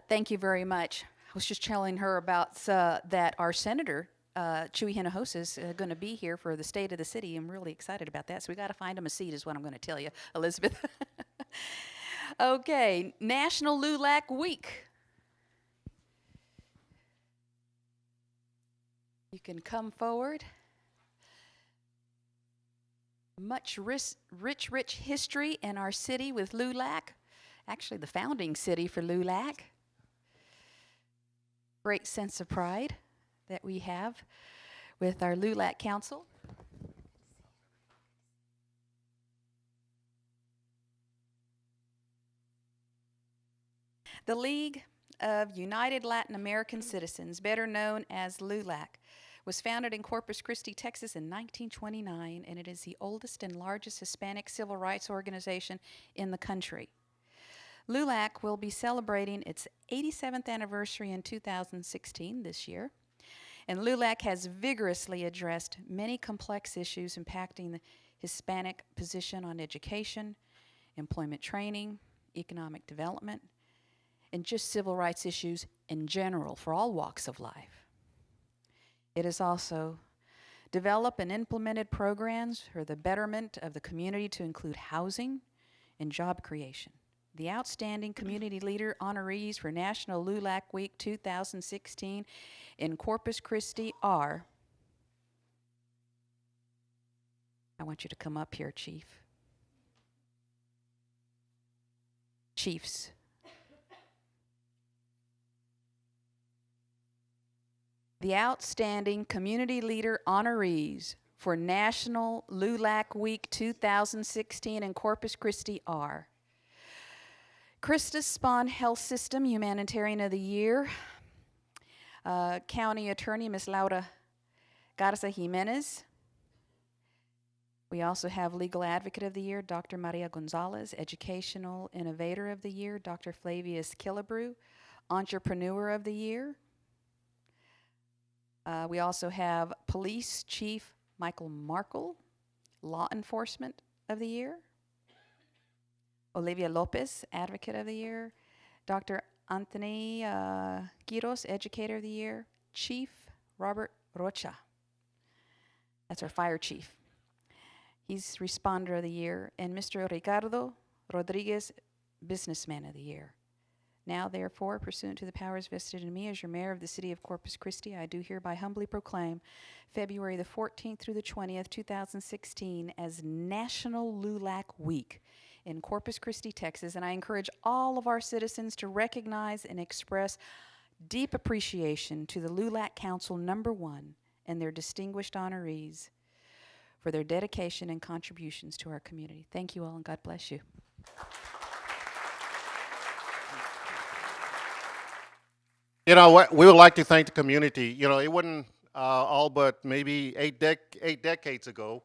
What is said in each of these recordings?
Thank you very much. I was just telling her about that our senator, Chewy Hinojosa, is going to be here for the State of the City. I'm really excited about that. So we got to find him a seat is what I'm going to tell you, Elizabeth. Okay, National Lulac Week. You can come forward. Much rich history in our city with Lulac. Actually, the founding city for Lulac. Great sense of pride that we have with our Lulac Council. The League of United Latin American Citizens, better known as Lulac, was founded in Corpus Christi, Texas in 1929, and it is the oldest and largest Hispanic civil rights organization in the country. Lulac will be celebrating its 87th anniversary in 2016, this year, and Lulac has vigorously addressed many complex issues impacting the Hispanic position on education, employment training, economic development, and just civil rights issues in general for all walks of life. It has also developed and implemented programs for the betterment of the community to include housing and job creation. The outstanding community leader honorees for National Lulac Week 2016 in Corpus Christi are, I want you to come up here, Chiefs. The outstanding community leader honorees for National Lulac Week 2016 in Corpus Christi are Christus Spawn Health System Humanitarian of the Year, County Attorney Ms. Laura Garza Jimenez. We also have Legal Advocate of the Year, Dr. Maria Gonzalez, Educational Innovator of the Year, Dr. Flavius Killebrew, Entrepreneur of the Year. We also have Police Chief Michael Markle, Law Enforcement of the Year, Olivia Lopez, Advocate of the Year, Dr. Anthony Quiros, Educator of the Year, Chief Robert Rocha. That's our Fire Chief. He's Responder of the Year, and Mr. Ricardo Rodriguez, Businessman of the Year. Now, therefore, pursuant to the powers vested in me as your mayor of the city of Corpus Christi, I do hereby humbly proclaim February the 14th through the 20th, 2016 as National Lulac Week in Corpus Christi, Texas, and I encourage all of our citizens to recognize and express deep appreciation to the Lulac Council #1 and their distinguished honorees for their dedication and contributions to our community. Thank you all, and God bless you. You know what? We would like to thank the community. You know, it wasn't all but maybe eight decades ago,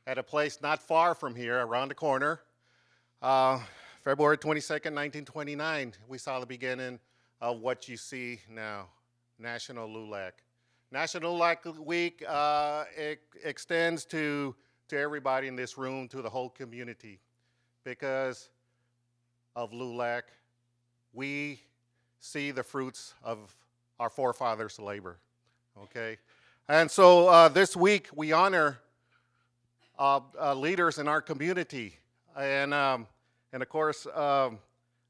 at a place not far from here, around the corner, February 22nd, 1929, we saw the beginning of what you see now, National Lulac. National Lulac Week extends to everybody in this room, to the whole community, because of Lulac. We see the fruits of our forefathers' labor, okay? And so this week we honor leaders in our community, and of course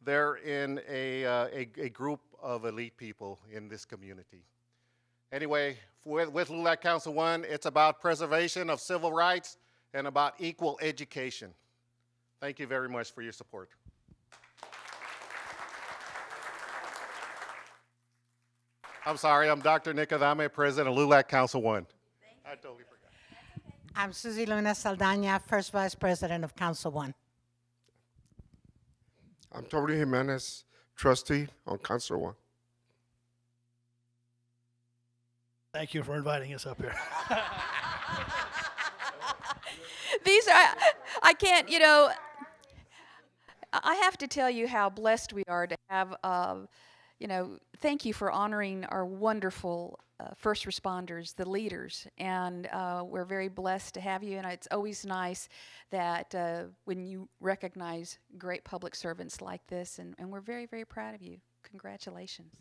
they're in a group of elite people in this community. Anyway, with Lulac Council 1, it's about preservation of civil rights and about equal education. Thank you very much for your support. I'm sorry, I'm Dr. Nick Adame, President of Lulac Council 1. I totally forgot. I'm Susie Luna Saldana, First Vice President of Council 1. I'm Tony Jimenez, Trustee on Council 1. Thank you for inviting us up here. These are, I can't, you know, I have to tell you how blessed we are to have, you know, thank you for honoring our wonderful first responders, the leaders, and we're very blessed to have you, and it's always nice that when you recognize great public servants like this, and we're very, very proud of you. Congratulations.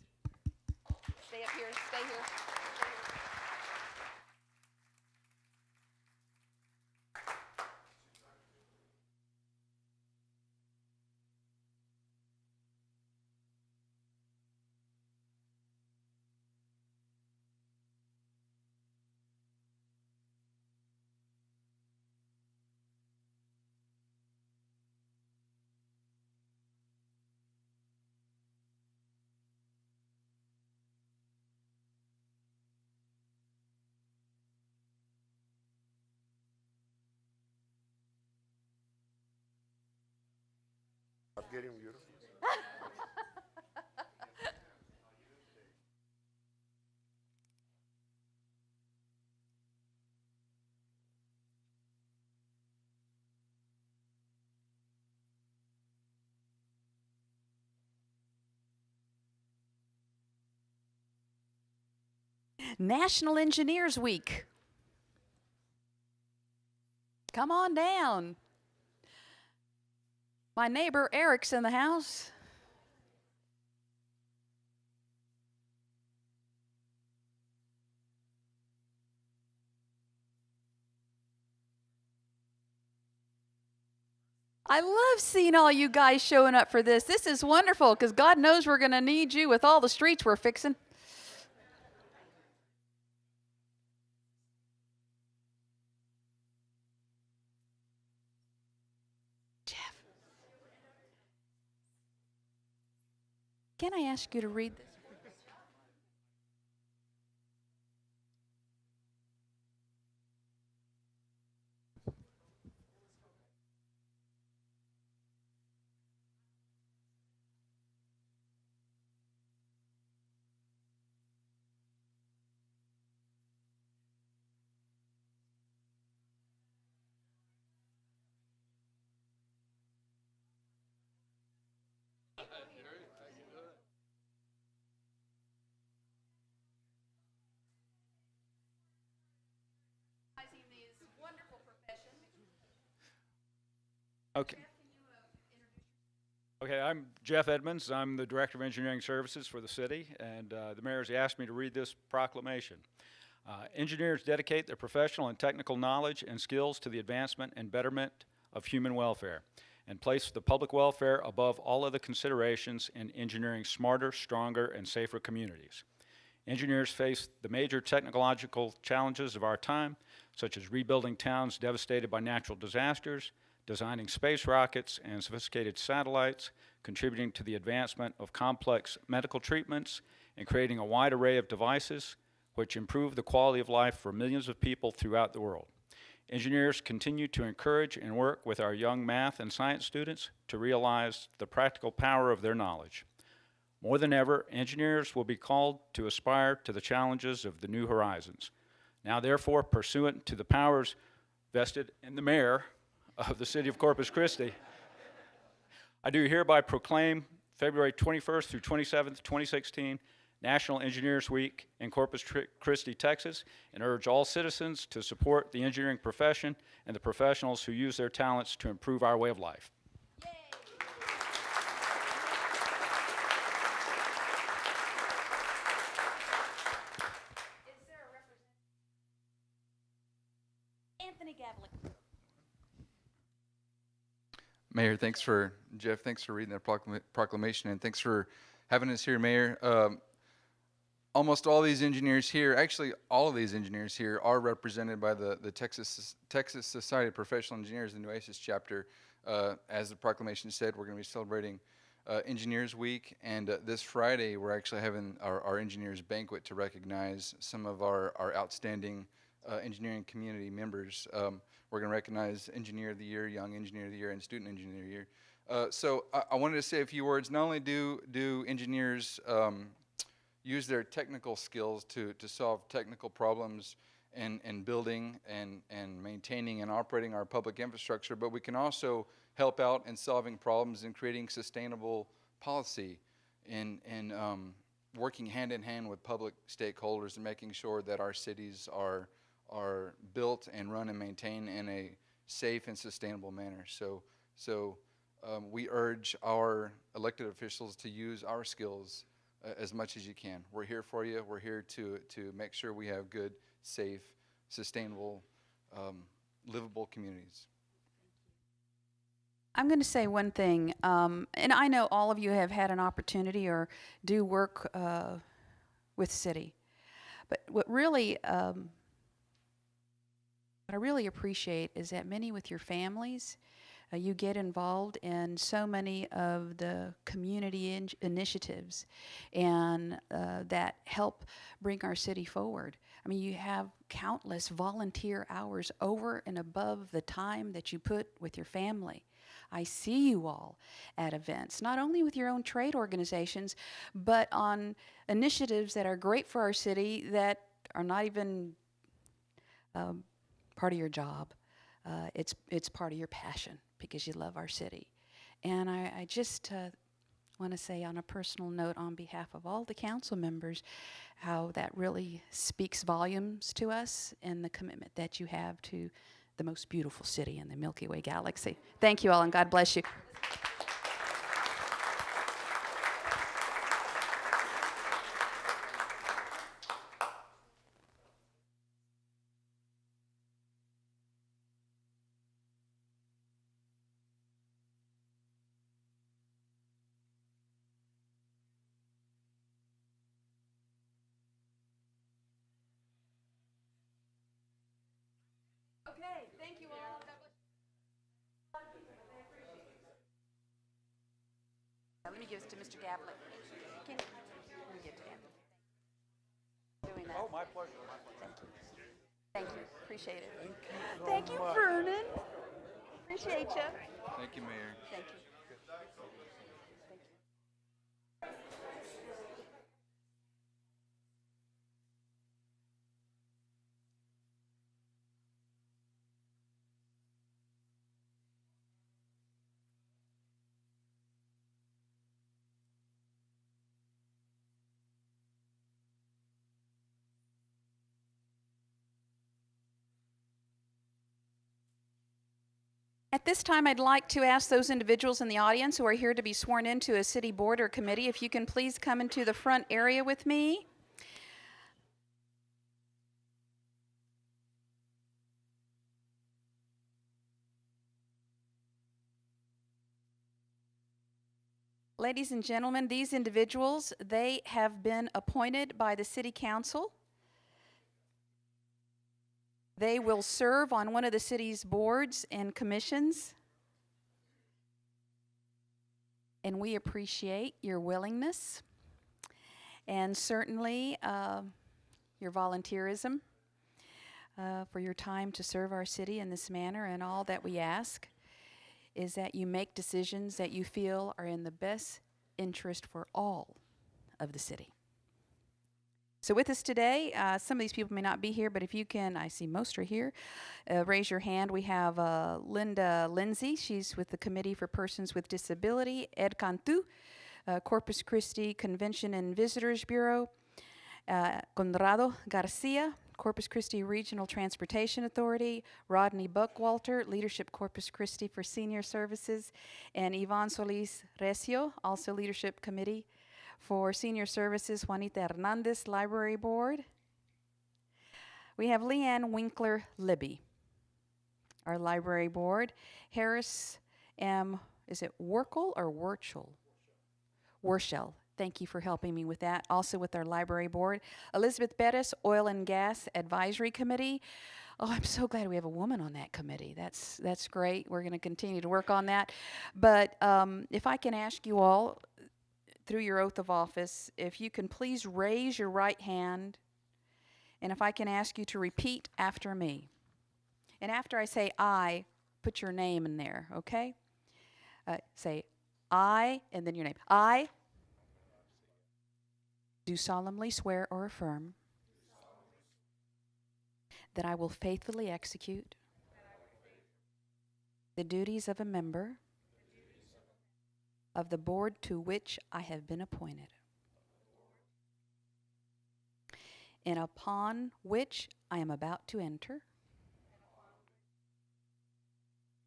Stay up here, stay here. I'm getting beautiful. National Engineers Week. Come on down. My neighbor Eric's in the house. I love seeing all you guys showing up for this. This is wonderful because God knows we're going to need you with all the streets we're fixing. Jeff, can I ask you to read this? Okay. Okay, I'm Jeff Edmonds. I'm the Director of Engineering Services for the city, and the mayor's asked me to read this proclamation. Engineers dedicate their professional and technical knowledge and skills to the advancement and betterment of human welfare and place the public welfare above all other considerations in engineering smarter, stronger, and safer communities. Engineers face the major technological challenges of our time, such as rebuilding towns devastated by natural disasters, designing space rockets and sophisticated satellites, contributing to the advancement of complex medical treatments, and creating a wide array of devices which improve the quality of life for millions of people throughout the world. Engineers continue to encourage and work with our young math and science students to realize the practical power of their knowledge. More than ever, engineers will be called to aspire to the challenges of the new horizons. Now, therefore, pursuant to the powers vested in the mayor of the city of Corpus Christi, I do hereby proclaim February 21st through 27th, 2016, National Engineers Week in Corpus Christi, Texas, and urge all citizens to support the engineering profession and the professionals who use their talents to improve our way of life. Is there a representative? Anthony Gavlik. Mayor, Jeff, thanks for reading that proclamation, and thanks for having us here, Mayor. Almost all these engineers here, actually all of these engineers here are represented by the Texas Society of Professional Engineers, the Nueces chapter. As the proclamation said, we're going to be celebrating Engineers Week, and this Friday we're actually having our engineers banquet to recognize some of our outstanding engineering community members. We're going to recognize Engineer of the Year, Young Engineer of the Year, and Student Engineer of the Year. So I wanted to say a few words. Not only do engineers use their technical skills to solve technical problems in building and maintaining and operating our public infrastructure, but we can also help out in solving problems and creating sustainable policy and working hand in hand with public stakeholders and making sure that our cities are built and run and maintained in a safe and sustainable manner. So we urge our elected officials to use our skills as much as you can. We're here for you. We're here to make sure we have good, safe, sustainable, livable communities. I'm going to say one thing, and I know all of you have had an opportunity or do work with city, but what I really appreciate is that many with your families, you get involved in so many of the community initiatives and that help bring our city forward. I mean, you have countless volunteer hours over and above the time that you put with your family. I see you all at events, not only with your own trade organizations, but on initiatives that are great for our city that are not even part of your job. It's part of your passion because you love our city. And I just want to say on a personal note on behalf of all the council members how that really speaks volumes to us and the commitment that you have to the most beautiful city in the Milky Way galaxy. Thank you all and God bless you. Okay, thank you all. Let me give this to Mr. Gavlik. Let me give it to him. Doing that. Oh, my pleasure. Thank you. Appreciate it. Thank you, Vernon. Appreciate you. Thank you, Mayor. Thank you. At this time, I'd like to ask those individuals in the audience who are here to be sworn into a city board or committee, if you can please come into the front area with me. Ladies and gentlemen, these individuals, they have been appointed by the City Council. They will serve on one of the city's boards and commissions. And we appreciate your willingness and certainly your volunteerism for your time to serve our city in this manner. And all that we ask is that you make decisions that you feel are in the best interest for all of the city. So with us today, some of these people may not be here, but if you can, I see most are here, raise your hand. We have Linda Lindsay. She's with the Committee for Persons with Disability. Ed Cantu, Corpus Christi Convention and Visitors Bureau. Conrado Garcia, Corpus Christi Regional Transportation Authority. Rodney Buckwalter, Leadership Corpus Christi for Senior Services. And Yvonne Solis Recio, also Leadership Committee for Senior Services. Juanita Hernandez, Library Board. We have Leanne Winkler Libby, our Library Board. Harris M., is it Werkel or Werchel? Werschel. Thank you for helping me with that. Also with our Library Board. Elizabeth Bettis, Oil and Gas Advisory Committee. Oh, I'm so glad we have a woman on that committee. That's great. We're going to continue to work on that. But if I can ask you all, through your oath of office, if you can please raise your right hand, and if I can ask you to repeat after me. And after I say I, put your name in there, okay? Say I, and then your name. I do solemnly swear or affirm that I will faithfully execute the duties of a member of the board to which I have been appointed, and upon which I am about to enter,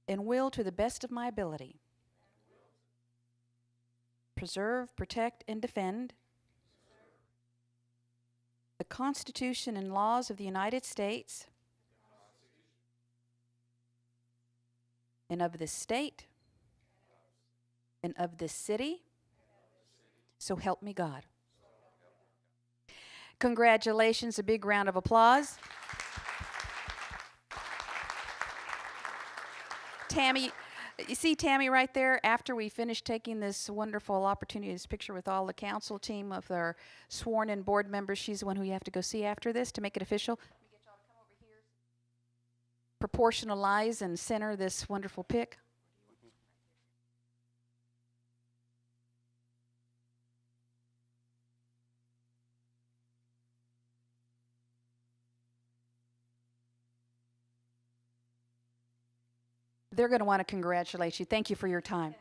and will, to the best of my ability, preserve, protect, and defend the Constitution and laws of the United States and of this state and of this city. So help me God. Congratulations, a big round of applause. Tammy, you see Tammy right there? After we finish taking this wonderful opportunity, this picture with all the council team of our sworn in board members, she's the one who you have to go see after this to make it official. Let me get y'all to come over here. Proportionalize and center this wonderful pic. They're going to want to congratulate you. Thank you for your time.